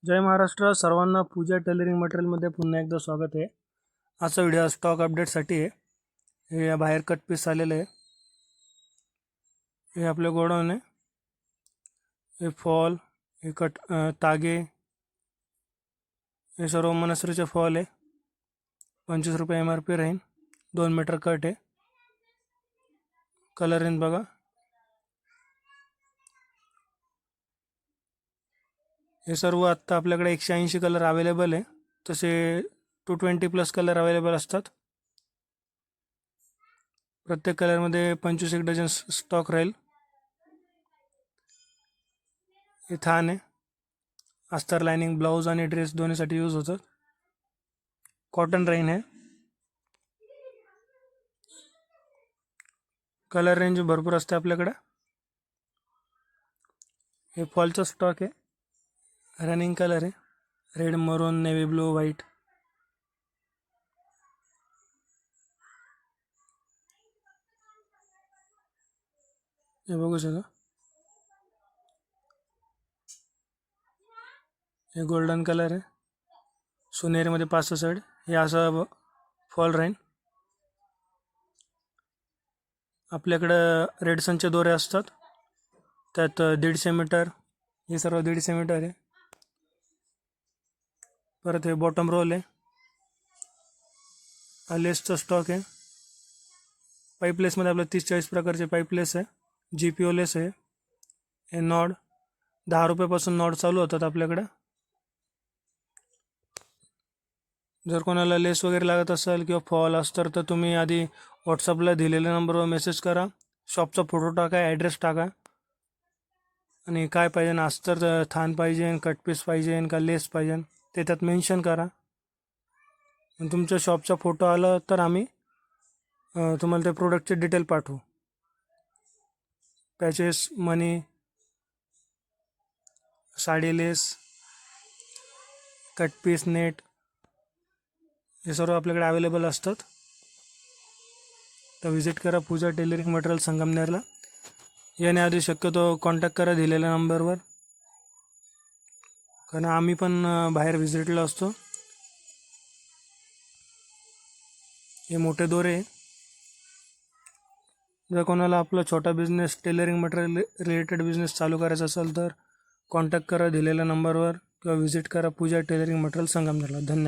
जय महाराष्ट्र. सर्वांना पूजा टेलरिंग मटेरियलमध्ये पुन्हा एकदा स्वागत आहे. आजचा व्हिडिओ स्टॉक अपडेटसाठी आहे. हे बाहेर कट पीस आलेले आहे. हे आपले गोडाऊन आहे. हे फॉल, हे कट तागे, हे सर्व मनसरीचे फॉल आहे. 25 रुपये MRP राहील. 2 मीटर कट आहे. कलर रेंज बघा. हे सर्व आत्ता आपल्याकडे 180 कलर अवेलेबल आहे. तसे 220+ कलर अवेलेबल असतात. प्रत्येक कलरमध्ये 25 डझन स्टॉक राहील. हे थान आहे. अस्तर लाइनिंग ब्लाउज आणि ड्रेस दोन्हीसाठी यूज होतं. कॉटन राहीन आहे. कलर रेंज भरपूर असते आपल्याकडे. हे फॉलचा स्टॉक आहे. रनिंग कलर आहे. रेड, मरून, नेव्ही ब्लू, व्हाईट. हे बघू शकता. हे गोल्डन कलर आहे. सोनेरीमध्ये 5 साईड. हे असं फॉल राहीन. आपल्याकडं रेडसनचे दोरे असतात. त्यात 150 मीटर. हे सर्व 150 मीटर आहे. परत हे बॉटम रोल आहे. हा लेसचा स्टॉक आहे. पाईपलेसमध्ये आपल्या 30-40 प्रकारचे पाईपलेस आहे. GPO लेस आहे. हे नॉड 10 रुपयापासून नॉड चालू होतात आपल्याकडे. जर कोणाला लेस वगैरे लागत असेल किंवा फॉल अस्तर तर तुम्ही आधी व्हॉट्सअपला दिलेल्या नंबरवर मेसेज करा. शॉपचा फोटो टाका, ॲड्रेस टाका आणि काय पाहिजे, अस्तर थान पाहिजे, कटपीस पाहिजे का लेस पाहिजे ते त्यात मेन्शन करा. तुमच्या शॉपचा फोटो आला तर आम्ही तुम्हाला त्या प्रोडक्टचे डिटेल पाठवू. पॅचेस, मनी, साडी लेस, कटपीस, नेट हे सर्व आपल्याकडे अवेलेबल असतात. तर व्हिजिट करा पूजा टेलरिंग मटेरियल संगमनेरला. येण्याआधी शक्यतो कॉन्टॅक्ट करा दिलेल्या नंबरवर, कारण आम्ही पण बाहेर व्हिजिटला असतो. हे मोठे दोरे. जर कोणाला आपला छोटा business tailoring material related business चालू करायचा असेल तर कॉन्टॅक्ट करा दिलेल्या नंबरवर किंवा व्हिजिट करा पूजा टेलरिंग मटेरियल संगमनेरला. धन्यवाद.